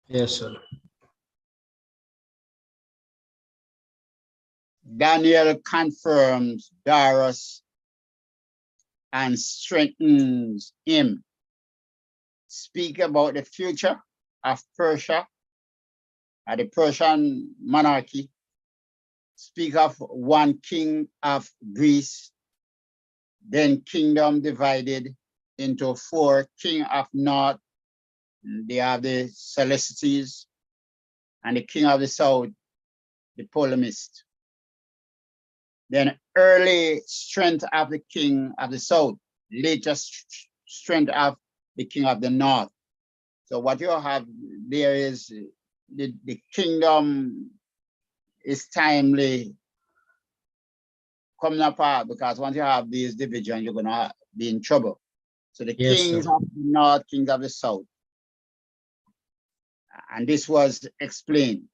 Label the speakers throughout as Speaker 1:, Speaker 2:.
Speaker 1: Yes, sir.
Speaker 2: Daniel confirms Darius and strengthens him. Speak about the future of Persia, the Persian monarchy. Speak of one king of Greece, then kingdom divided into four: king of north, they have the Seleucids, and the king of the south, the Ptolemies. Then early strength of the king of the south, later strength of the king of the north. So what you have there is the kingdom is timely coming apart, because once you have these divisions, you're gonna be in trouble. So the
Speaker 1: Yes,
Speaker 2: kings
Speaker 1: sir.
Speaker 2: of the north, kings of the south. And this was explained.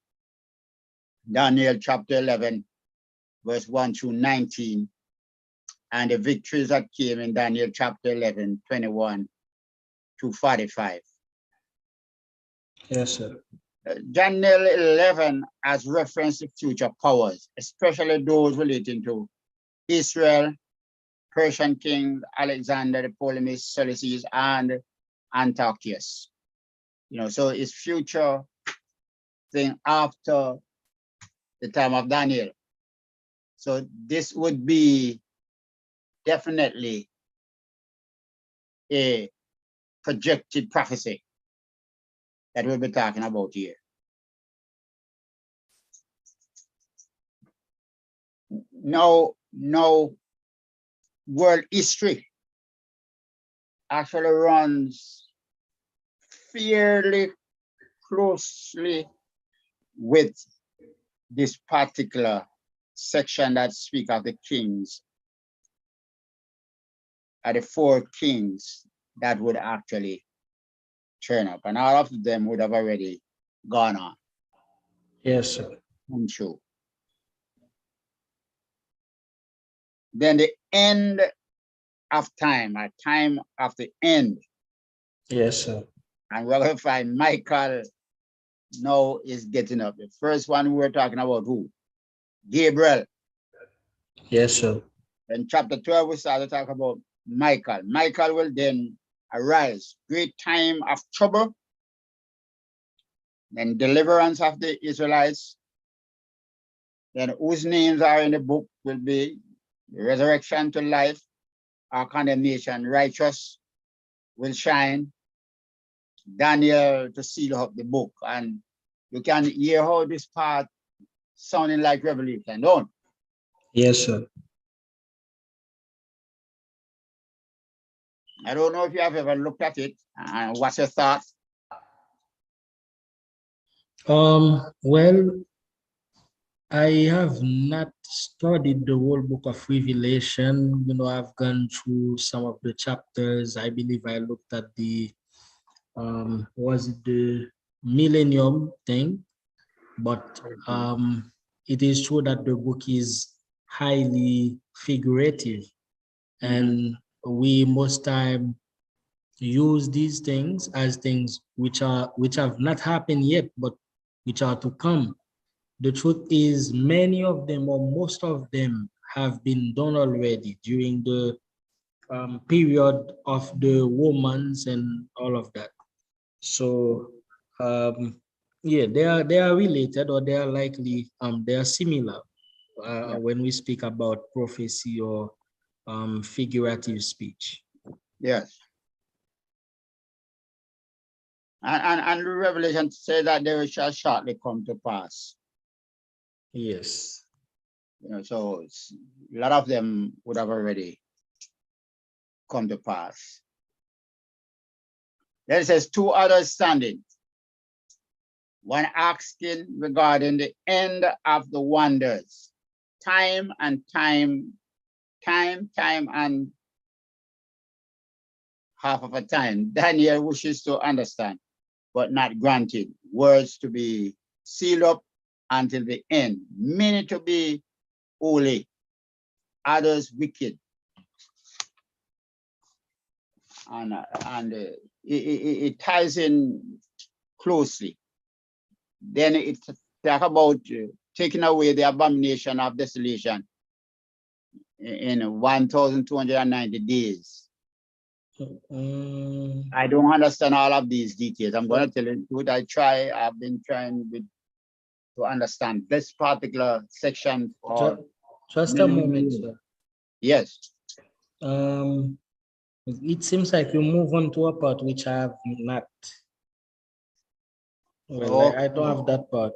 Speaker 2: Daniel chapter 11, verse 1 through 19. And the victories that came in Daniel chapter 11, 21 to 45.
Speaker 1: Yes, sir.
Speaker 2: Daniel 11 has referenced to future powers, especially those relating to Israel, Persian king Alexander, the Ptolemies, Seleucids, and Antiochus. So it's future thing after the time of Daniel. So this would be definitely a projected prophecy that we'll be talking about here. No world history actually runs fairly closely with this particular section that speaks of the kings, the four kings that would actually turn up, and all of them would have already gone on.
Speaker 1: Yes, sir.
Speaker 2: I'm sure. Then the end of time, a time of the end.
Speaker 1: Yes, sir.
Speaker 2: And we're going to find Michael now is getting up. The first one we were talking about who? Gabriel.
Speaker 1: Yes, sir.
Speaker 2: In chapter 12, we started to talk about Michael. Michael will then arise. Great time of trouble. Then deliverance of the Israelites. Then whose names are in the book will be resurrection to life, or condemnation. Righteous will shine. Daniel to seal up the book. And you can hear how this part sounding like Revelation, don't?
Speaker 1: Yes, sir.
Speaker 2: I don't know if you have ever looked at it. What's your thoughts?
Speaker 1: Well, I have not studied the whole book of Revelation. I've gone through some of the chapters. I believe I looked at the was it the millennium thing? But it is true that the book is highly figurative, and we most time use these things as things which have not happened yet, but which are to come. The truth is, many of them or most of them have been done already during the period of the Romans and all of that. So yeah, they are related, or they are likely they are similar when we speak about prophecy or figurative speech.
Speaker 2: Yes. And Revelation says that they shall shortly come to pass.
Speaker 1: Yes.
Speaker 2: So a lot of them would have already come to pass. Then it says two others standing. One asking regarding the end of the wonders. Time and half of a time. Daniel wishes to understand, but not granted. Words to be sealed up until the end. Many to be holy, others wicked. And it ties in closely. Then it talk about taking away the abomination of desolation in 1,290 days. I don't understand all of these details. I'm going to tell you what I've been trying to understand this particular section.
Speaker 1: Just a moment, sir.
Speaker 2: Yes.
Speaker 1: It seems like you move on to a part which I have not. Well, I don't have that part.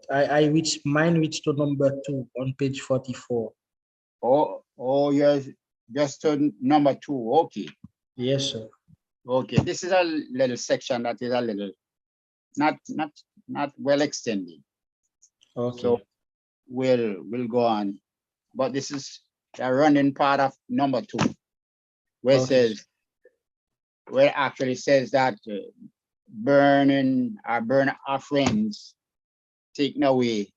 Speaker 1: Mine reached to number 2 on page 44.
Speaker 2: Oh, yes, just to number 2. Okay.
Speaker 1: Yes, sir.
Speaker 2: Okay, this is a little section that is a little not well extended.
Speaker 1: Okay.
Speaker 2: So we'll go on. But this is the running part of number 2, where it says, where it actually says that burn offerings taken away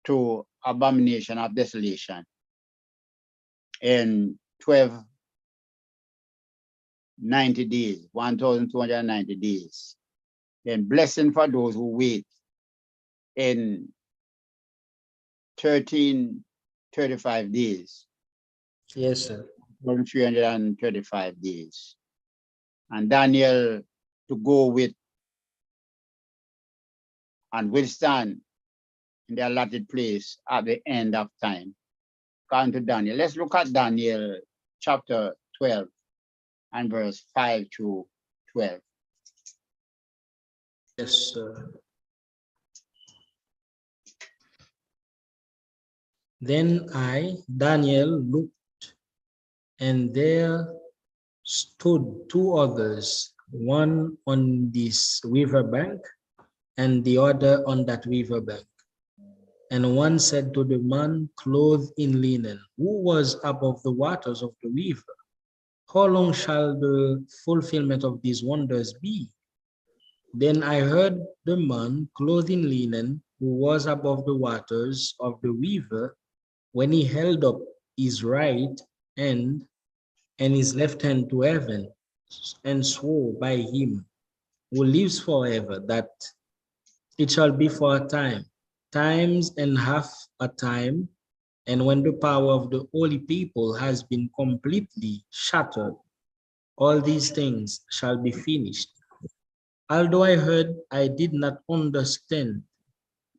Speaker 2: to abomination of desolation in 1,290 days, 1,290 days. Then blessing for those who wait in 1,335 days.
Speaker 1: Yes, sir.
Speaker 2: 335 days. And Daniel to go with and withstand in the allotted place at the end of time. According to Daniel. Let's look at Daniel chapter 12 and verse 5 to 12.
Speaker 1: Yes, sir. Then I, Daniel, looked, and there stood 2 others, one on this river bank and the other on that river bank. And one said to the man clothed in linen, who was above the waters of the river, how long shall the fulfillment of these wonders be? Then I heard the man clothed in linen, who was above the waters of the river, when he held up his right hand and his left hand to heaven, and swore by him who lives forever that it shall be for a time, times and half a time, and when the power of the holy people has been completely shattered, all these things shall be finished. Although I heard, I did not understand.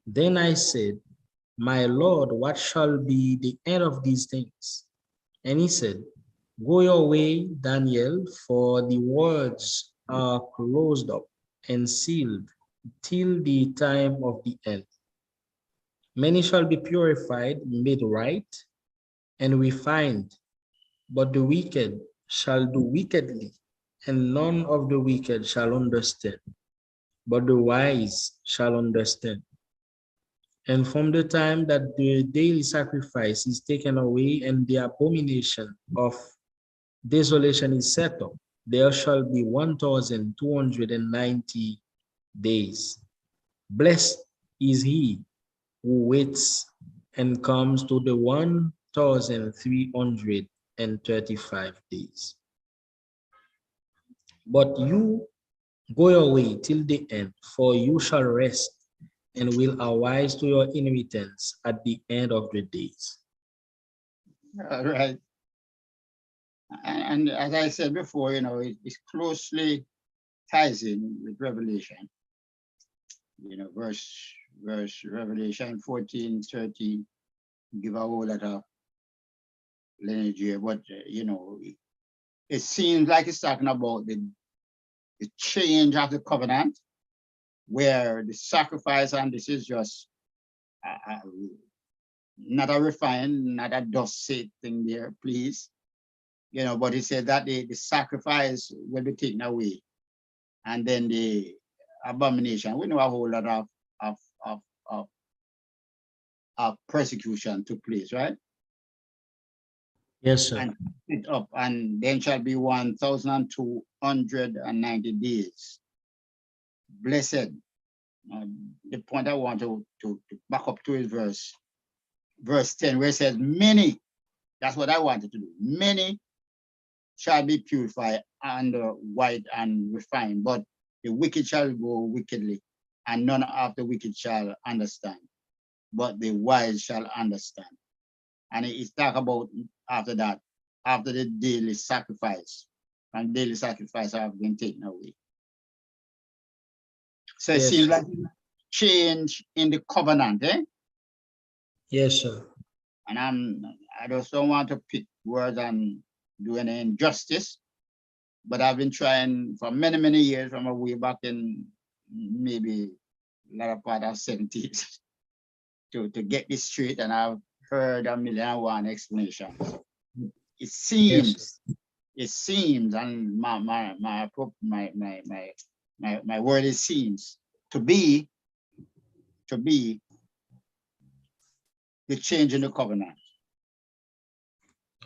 Speaker 1: Then I said, my Lord, what shall be the end of these things? And he said, go your way, Daniel, for the words are closed up and sealed till the time of the end. Many shall be purified, made right, and refined, but the wicked shall do wickedly, and none of the wicked shall understand, but the wise shall understand. And from the time that the daily sacrifice is taken away and the abomination of desolation is set up, there shall be 1,290 days. Blessed is he who waits and comes to the 1,335 days. But you go your way till the end, for you shall rest and will arise to your inheritance at the end of the days.
Speaker 2: All right. And as I said before, it closely ties in with Revelation. Verse Revelation 14, 13, give a whole lot of lineage here, but it seems like it's talking about the change of the covenant, where the sacrifice, and this is just not a refined, not a dust set thing there, please. But he said that the sacrifice will be taken away, and then the abomination. We know a whole lot of persecution took place, right?
Speaker 1: Yes, sir.
Speaker 2: And it up, and then shall be 1,290 days. Blessed. The point I want to back up to is verse 10, where it says, many, that's what I wanted to do. Many shall be purified and white and refined, but the wicked shall go wickedly, and none of the wicked shall understand, but the wise shall understand. And it's talk about after that, after the daily sacrifice, and daily sacrifice have been taken away. So it
Speaker 1: Yes,
Speaker 2: seems
Speaker 1: sir.
Speaker 2: like change in the covenant, eh?
Speaker 1: Yes, sir.
Speaker 2: And I just don't want to pick words and do any injustice, but I've been trying for many, many years from a way back in maybe latter part of 70s to get this straight, and I've heard a million and one explanations. It
Speaker 1: Yes,
Speaker 2: seems, and my word is seems to be the change in the covenant.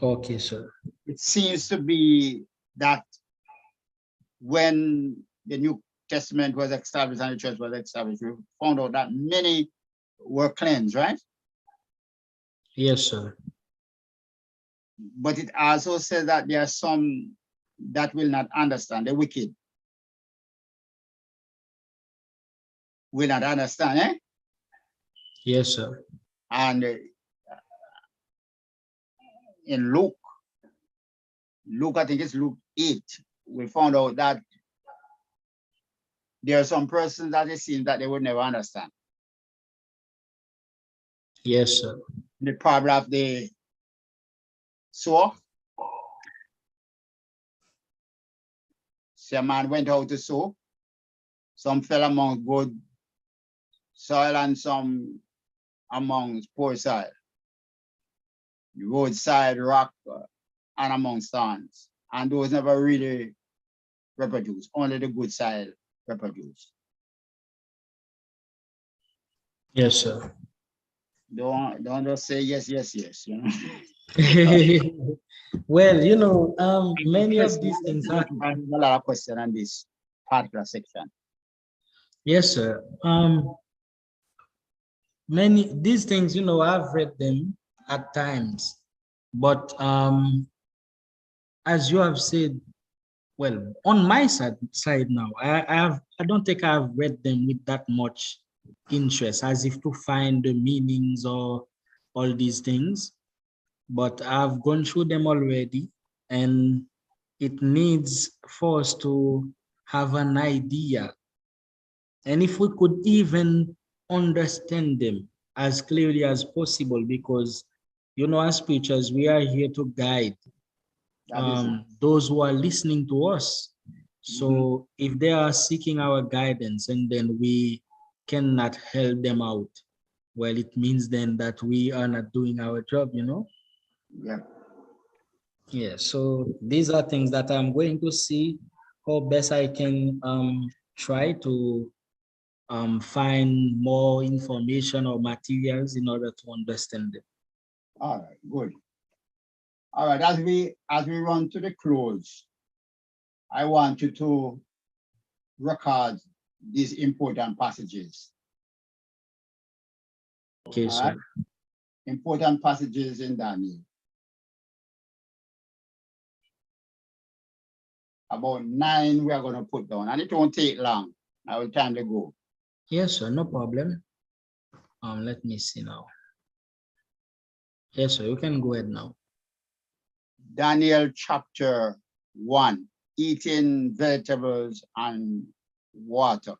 Speaker 1: okay, sir.
Speaker 2: It seems to be that when the New Testament was established and the church was established, we found out that many were cleansed, right?
Speaker 1: Yes, sir.
Speaker 2: But it also says that there are some that will not understand. The wicked will not understand, eh?
Speaker 1: Yes, sir.
Speaker 2: And in Luke, I think it's Luke 8, we found out that there are some persons that it seems that they would never understand.
Speaker 1: Yes, sir.
Speaker 2: The parable of the sower. So a man went out to sow. Some fell among good soil and some among poor soil. The roadside rock and among thorns. And those never really reproduce. Only the good soil reproduce.
Speaker 1: Yes, sir.
Speaker 2: Don't just say yes, yes, yes, you know.
Speaker 1: Well, many of these things
Speaker 2: I
Speaker 1: are.
Speaker 2: have a lot of questions on this particular section.
Speaker 1: Yes, sir. Many these things, I've read them at times, but as you have said, well, on my side now, I don't think I've read them with that much interest, as if to find the meanings or all these things. But I've gone through them already, and it needs for us to have an idea. And if we could even understand them as clearly as possible, because, as preachers, we are here to guide
Speaker 2: That is it.
Speaker 1: those who are listening to us. So if they are seeking our guidance and then we cannot help them out, well, it means then that we are not doing our job.
Speaker 2: Yeah.
Speaker 1: Yeah, so these are things that I'm going to see how best I can try to find more information or materials in order to understand them.
Speaker 2: All right, good. All right, as we run to the close, I want you to record these important passages.
Speaker 1: Okay,
Speaker 2: All
Speaker 1: sir.
Speaker 2: right, important passages in Daniel. About 9 we are going to put down, and it won't take long. Now it's time to go.
Speaker 1: Yes, sir, no problem. Let me see now. Yes, sir, you can go ahead now.
Speaker 2: Daniel chapter 1, eating vegetables and water.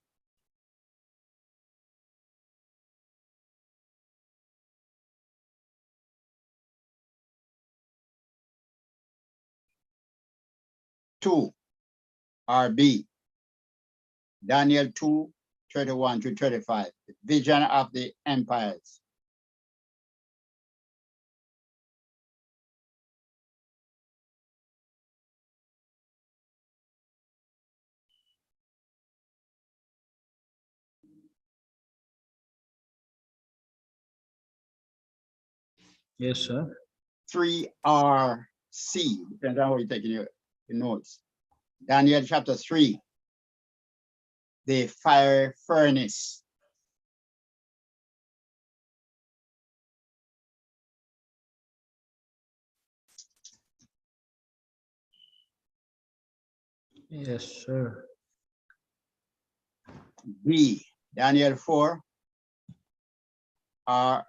Speaker 2: Two, RB. Daniel 2, 31 to 35. Vision of the empires.
Speaker 1: Yes, sir.
Speaker 2: 3RC, depends on how you're taking your notes. Daniel chapter 3, the fire furnace.
Speaker 1: Yes, sir.
Speaker 2: B, Daniel 4, our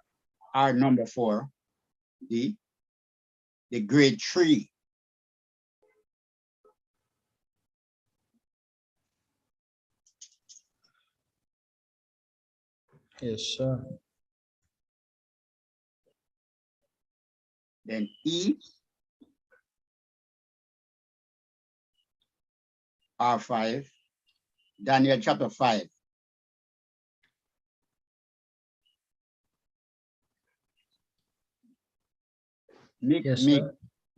Speaker 2: number 4, the great tree.
Speaker 1: Yes, sir.
Speaker 2: Then E, R5, Daniel chapter 5.
Speaker 1: Yes, sir.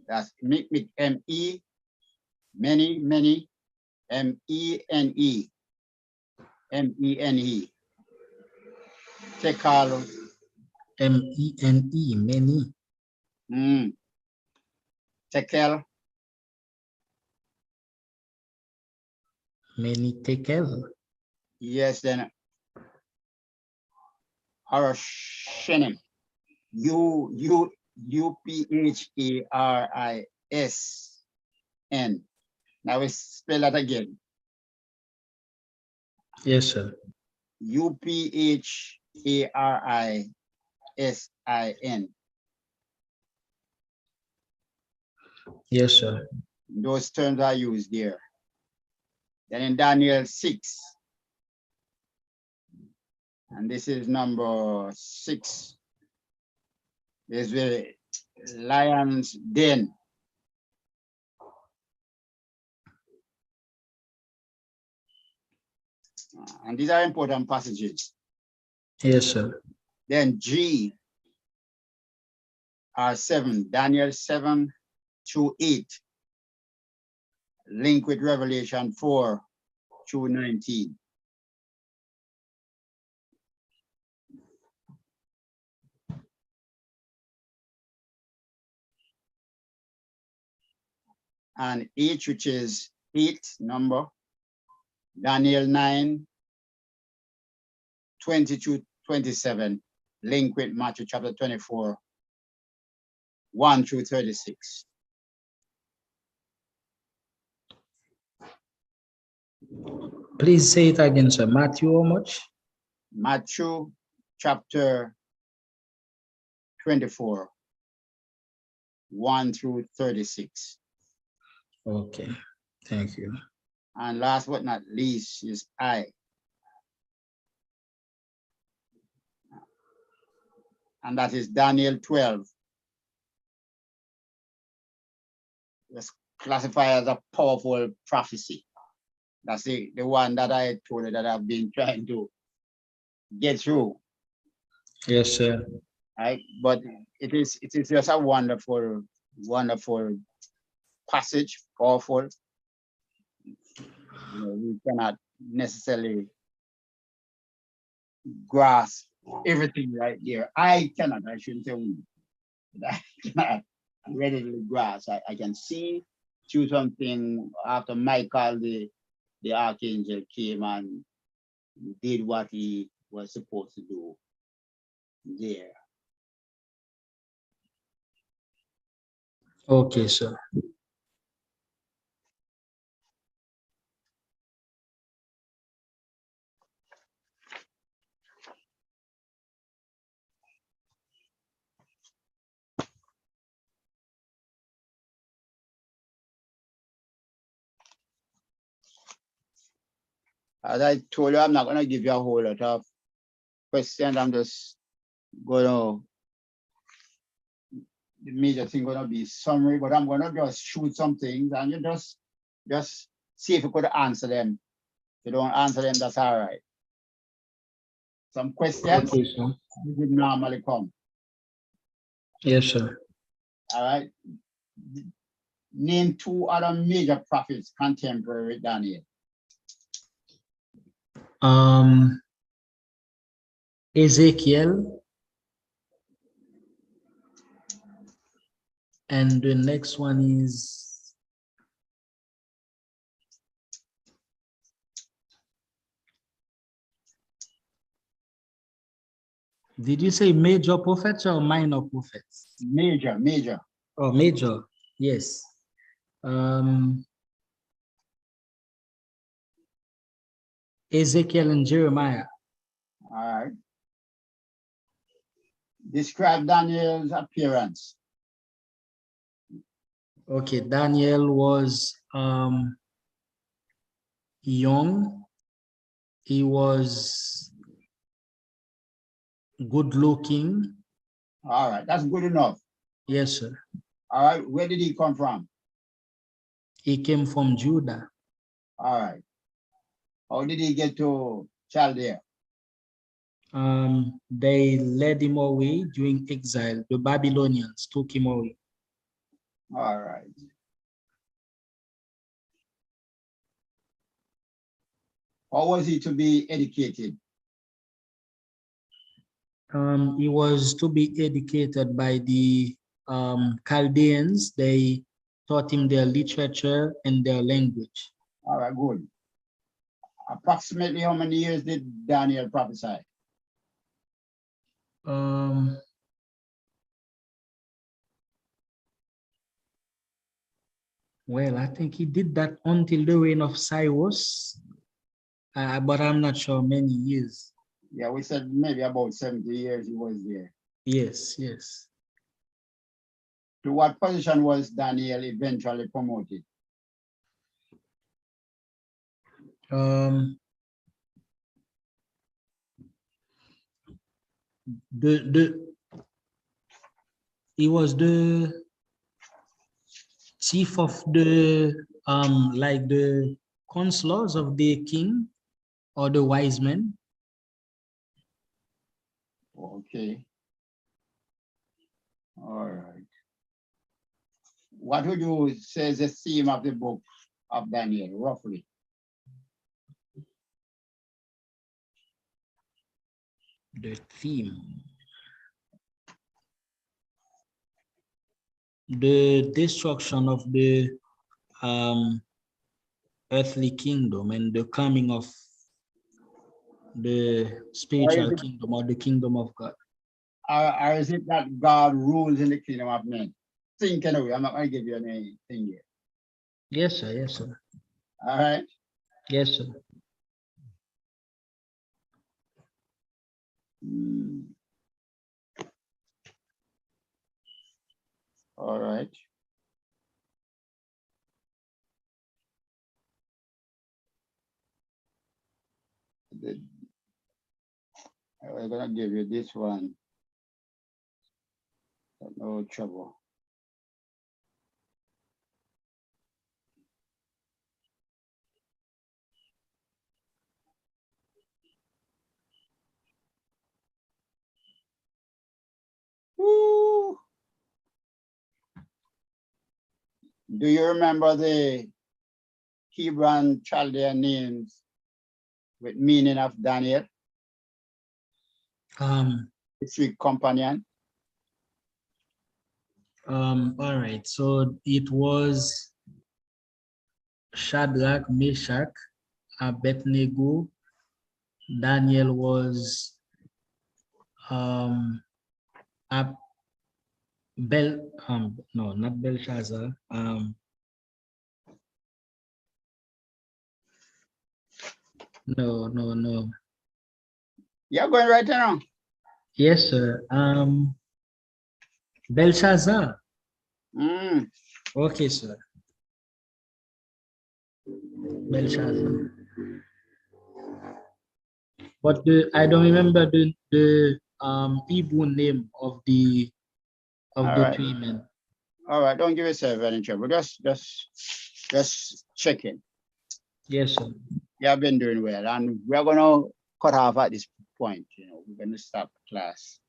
Speaker 2: That's M-E, many, M-E-N-E, M-E-N-E. Tekel.
Speaker 1: M-E-N-E, many.
Speaker 2: Tekel.
Speaker 1: Many tekel.
Speaker 2: Yes, then Harashenim. U-P-H-A-R-I-S-N. Now we spell that again.
Speaker 1: Yes, sir.
Speaker 2: U-P-H-A-R-I-S-I-N.
Speaker 1: Yes, sir.
Speaker 2: Those terms are used there. Then in Daniel 6, and this is number 6, there's the lion's den. And these are important passages.
Speaker 1: Yes, sir.
Speaker 2: Then G are 7, Daniel 7 through 8, linked with Revelation 4 through 19. And H, which is 8 number, Daniel 9, 20 to 27, linked with Matthew chapter 24, 1 through 36.
Speaker 1: Please say it again, sir. Matthew, how much?
Speaker 2: Matthew chapter 24, 1 through 36.
Speaker 1: Okay, thank you.
Speaker 2: And last but not least is I. And that is Daniel 12. It's classified as a powerful prophecy. That's the one that I told you that I've been trying to get through.
Speaker 1: Yes, sir.
Speaker 2: Right? But it is just a wonderful, wonderful passage, powerful. You know, we cannot necessarily grasp everything right there. I shouldn't say we, but I cannot readily grasp. I can see through something after Michael, the archangel, came and did what he was supposed to do there.
Speaker 1: Okay, sir.
Speaker 2: As I told you, I'm not going to give you a whole lot of questions. I'm just going to, the major thing going to be summary, but I'm going to just shoot some things and you just see if you could answer them. If you don't answer them, that's all right. Some questions
Speaker 1: Okay, sir.
Speaker 2: would normally come.
Speaker 1: Yes, sir.
Speaker 2: All right. Name 2 other major prophets contemporary with Daniel.
Speaker 1: Ezekiel, and the next one is did you say major prophets or minor prophets?
Speaker 2: Major.
Speaker 1: Oh, major, yes. Ezekiel and Jeremiah.
Speaker 2: right. Describe Daniel's appearance.
Speaker 1: Okay, Daniel was young. He was good looking.
Speaker 2: All right, that's good enough.
Speaker 1: Yes, sir.
Speaker 2: All right, where did he come from?
Speaker 1: He came from Judah.
Speaker 2: All right. How did he get to Chaldea?
Speaker 1: They led him away during exile. The Babylonians took him away.
Speaker 2: All right. How was he to be educated?
Speaker 1: He was to be educated by the Chaldeans. They taught him their literature and their language.
Speaker 2: All right, good. Approximately how many years did Daniel prophesy?
Speaker 1: Um, well, I think he did that until the reign of Cyrus, but I'm not sure many years.
Speaker 2: Yeah, we said maybe about 70 years he was there.
Speaker 1: Yes, yes.
Speaker 2: To what position was Daniel eventually promoted?
Speaker 1: Um, he was the chief of the like the counselors of the king or the wise men.
Speaker 2: Okay. All right. What would you say is the theme of the book of Daniel, roughly?
Speaker 1: The theme. The destruction of the earthly kingdom and the coming of the spiritual kingdom or the kingdom of God.
Speaker 2: Or is it that God rules in the kingdom of men? Think anyway, I'm not going to give you anything here.
Speaker 1: Yes, sir. Yes, sir.
Speaker 2: All right.
Speaker 1: Yes, sir.
Speaker 2: All right. We're going to give you this one. No trouble. Woo. Do you remember the Hebrew Chaldean names with meaning of Daniel, the three companion?
Speaker 1: All right. So it was Shadrach, Meshach, Abednego. Daniel was Ab no, not Belshazzar. No.
Speaker 2: You're going right now.
Speaker 1: Yes, sir. Belshazzar. Okay, sir. Belshazzar. But I don't remember the Hebrew name of the
Speaker 2: right.
Speaker 1: three men.
Speaker 2: All right, don't give yourself any trouble. Just checking.
Speaker 1: Yes, sir.
Speaker 2: You have been doing well, and we're gonna cut off at this point. You know, we're gonna stop class.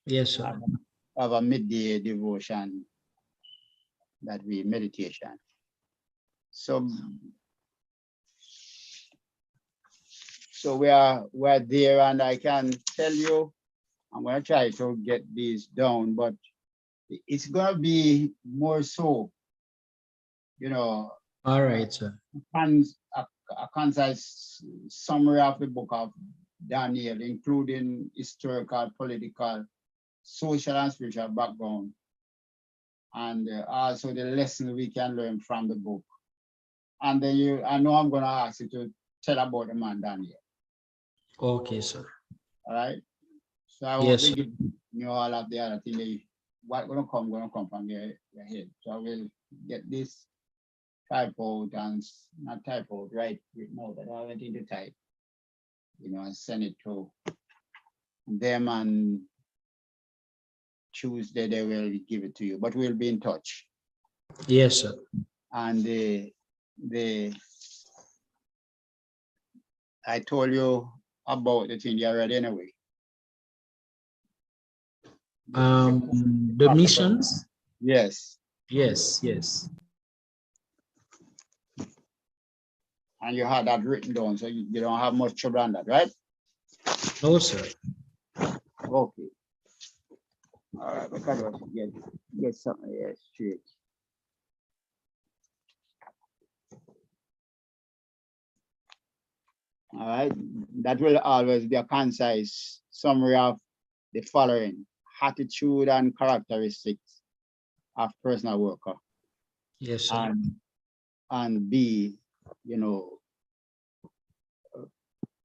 Speaker 1: Yes, sir.
Speaker 2: Have a midday devotion that we meditation. So we're there, and I can tell you, I'm gonna try to get these down, but it's gonna be more so, you know.
Speaker 1: All right, sir.
Speaker 2: A concise summary of the book of Daniel, including historical, political, social, and spiritual background, and also the lesson we can learn from the book. And then I know I'm going to ask you to tell about the man Daniel.
Speaker 1: Okay, sir.
Speaker 2: All right. So I won't
Speaker 1: Yes,
Speaker 2: be
Speaker 1: sir.
Speaker 2: giving you all of the other thing. What gonna come from your head. So I will get this type out and not type out, right? No, but I went into type, and send it to them, and Tuesday they will give it to you. But we'll be in touch.
Speaker 1: Yes, sir.
Speaker 2: And the I told you about the thing you already anyway.
Speaker 1: The missions.
Speaker 2: Yes.
Speaker 1: Yes, yes.
Speaker 2: And you had that written down, so you don't have much trouble on that, right?
Speaker 1: No, sir.
Speaker 2: Okay. All right, because I get something here straight. All right, that will always be a concise summary of the following attitude and characteristics of personal worker.
Speaker 1: Yes, sir.
Speaker 2: And B,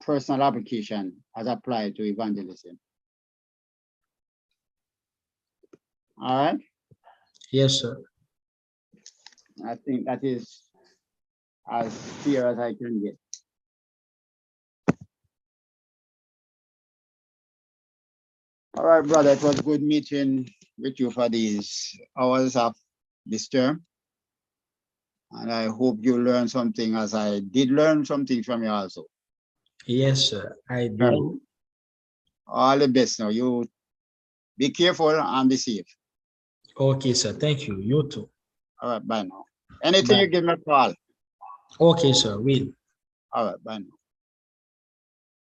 Speaker 2: personal application as applied to evangelism. All right.
Speaker 1: Yes, sir.
Speaker 2: I think that is as clear as I can get. All right, brother, it was good meeting with you for these hours of this term. And I hope you learned something, as I did learn something from you also.
Speaker 1: Yes, sir. I
Speaker 2: Right.
Speaker 1: do.
Speaker 2: All the best now. You be careful and be safe.
Speaker 1: Okay, sir. Thank you. You too.
Speaker 2: All right, bye now. Anything
Speaker 1: Bye.
Speaker 2: you give me a call.
Speaker 1: Okay, sir. Will.
Speaker 2: All right, bye now.